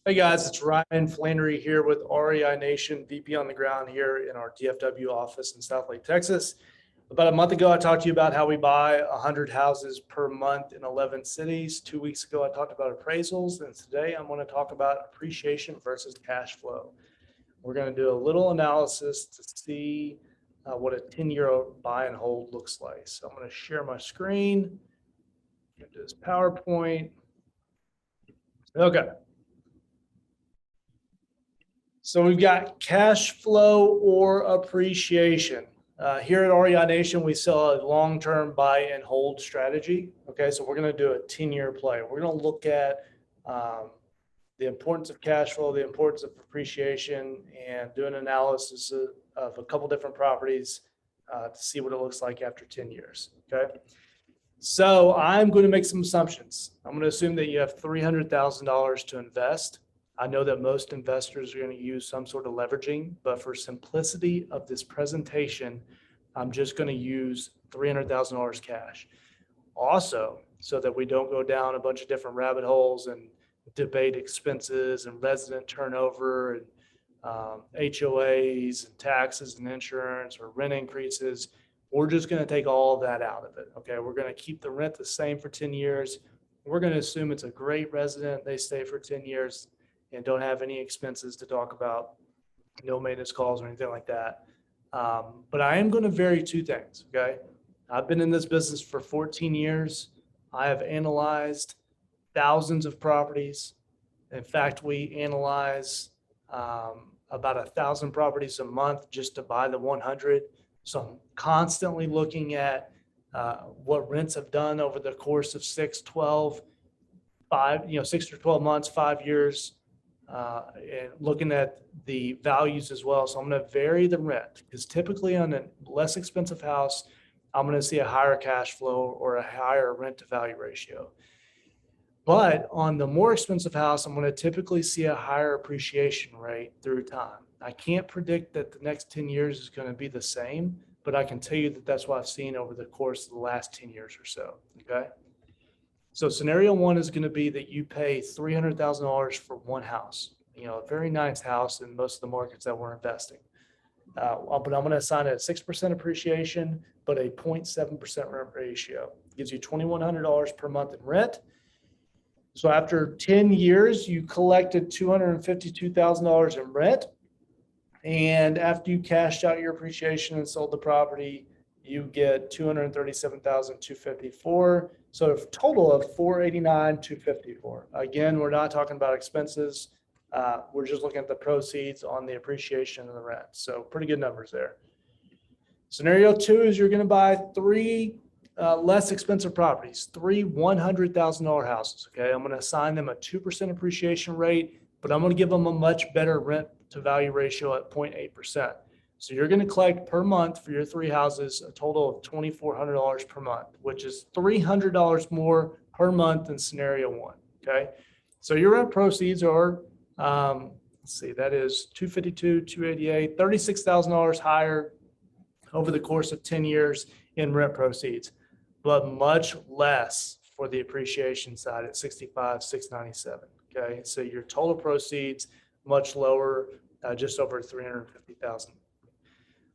Hey guys, it's Ryan Flannery here with REI Nation, VP on the ground here in our DFW office in Southlake, Texas. About a month ago, I talked to you about how we buy 100 houses per month in 11 cities. 2 weeks ago, I talked about appraisals, and today I'm going to talk about appreciation versus cash flow. We're going to do a little analysis to see what a 10-year buy and hold looks like. So I'm going to share my screen, do this PowerPoint. Okay. So we've got cash flow or appreciation. Here at REI Nation, we sell a long-term buy and hold strategy. Okay, so we're going to do a 10-year play. We're going to look at the importance of cash flow, the importance of appreciation, and do an analysis of a couple different properties to see what it looks like after 10 years. Okay, so I'm going to make some assumptions. I'm going to assume that you have $300,000 to invest. I know that most investors are going to use some sort of leveraging, but for simplicity of this presentation, I'm just going to use $300,000 cash. Also, so that we don't go down a bunch of different rabbit holes and debate expenses and resident turnover and HOAs and taxes and insurance or rent increases, we're just going to take all of that out of it. Okay, we're going to keep the rent the same for 10 years. We're going to assume it's a great resident. They stay for 10 years. And don't have any expenses to talk about, no maintenance calls or anything like that. But I am going to vary two things, okay? I've been in this business for 14 years. I have analyzed thousands of properties. In fact, we analyze about 1,000 properties a month just to buy the 100. So I'm constantly looking at what rents have done over the course of 6 or 12 months, 5 years. And looking at the values as well. So I'm going to vary the rent because typically on a less expensive house, I'm going to see a higher cash flow or a higher rent to value ratio. But on the more expensive house, I'm going to typically see a higher appreciation rate through time. I can't predict that the next 10 years is going to be the same, but I can tell you that that's what I've seen over the course of the last 10 years or so. Okay. So scenario one is going to be that you pay $300,000 for one house, a very nice house in most of the markets that we're investing. But I'm going to assign it a 6% appreciation, but a 0.7% rent ratio. It gives you $2,100 per month in rent. So after 10 years, you collected $252,000 in rent. And after you cashed out your appreciation and sold the property, you get $237,254. So a total of $489,254. Again, we're not talking about expenses. We're just looking at the proceeds on the appreciation and the rent. So pretty good numbers there. Scenario two is you're going to buy three less expensive properties, three $100,000 houses. Okay, I'm going to assign them a 2% appreciation rate, but I'm going to give them a much better rent to value ratio at 0.8%. So you're going to collect per month for your three houses a total of $2,400 per month, which is $300 more per month than scenario one. Okay. So your rent proceeds are, let's see, that is $252, $288, $36,000 higher over the course of 10 years in rent proceeds, but much less for the appreciation side at $65,697. Okay. So your total proceeds much lower, just over $350,000.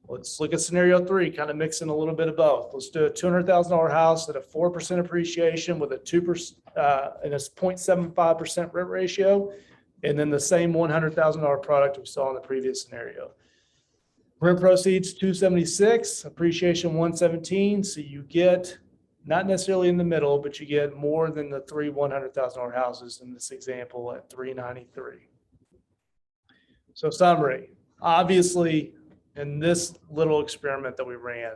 Let's look at scenario three, kind of mixing a little bit of both. Let's do a $200,000 house at a 4% appreciation with a 2% and a 0.75% rent ratio, and then the same $100,000 product we saw in the previous scenario. Rent proceeds $276, appreciation $117. So you get not necessarily in the middle, but you get more than the three $100,000 houses in this example at $393. So summary, obviously, in this little experiment that we ran,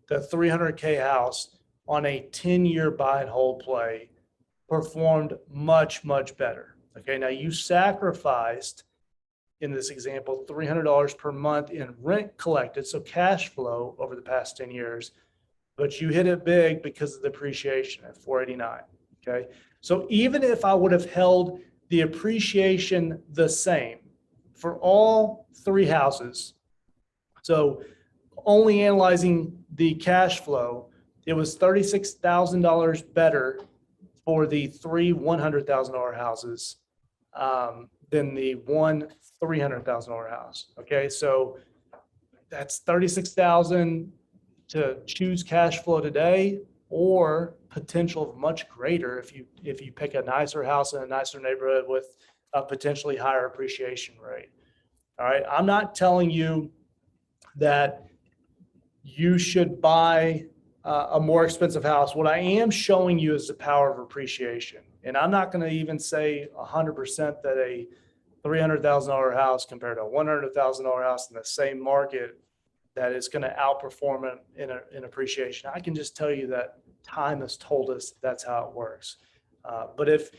the 300K house on a 10-year buy and hold play performed much, much better. Okay, now you sacrificed, in this example, $300 per month in rent collected, so cash flow over the past 10 years, but you hit it big because of the appreciation at 489. Okay, so even if I would have held the appreciation the same for all three houses, so only analyzing the cash flow, it was $36,000 better for the three $100,000 houses than the one $300,000 house. Okay, so that's 36,000 to choose cash flow today, or potential of much greater if you pick a nicer house in a nicer neighborhood with a potentially higher appreciation rate. All right, I'm not telling you that you should buy a more expensive house. What I am showing you is the power of appreciation. And I'm not going to even say 100% that a $300,000 house compared to a $100,000 house in the same market that is going to outperform it in appreciation. I can just tell you that time has told us that's how it works. But if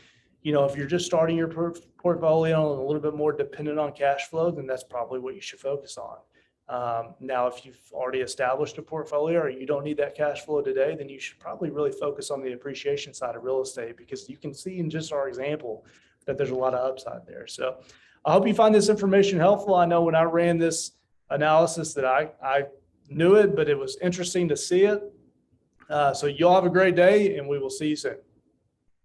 you're just starting your portfolio and a little bit more dependent on cash flow, then that's probably what you should focus on. Now, if you've already established a portfolio or you don't need that cash flow today, then you should probably really focus on the appreciation side of real estate, because you can see in just our example that there's a lot of upside there. So I hope you find this information helpful. I know when I ran this analysis that I knew it, but it was interesting to see it. So y'all have a great day, and we will see you soon.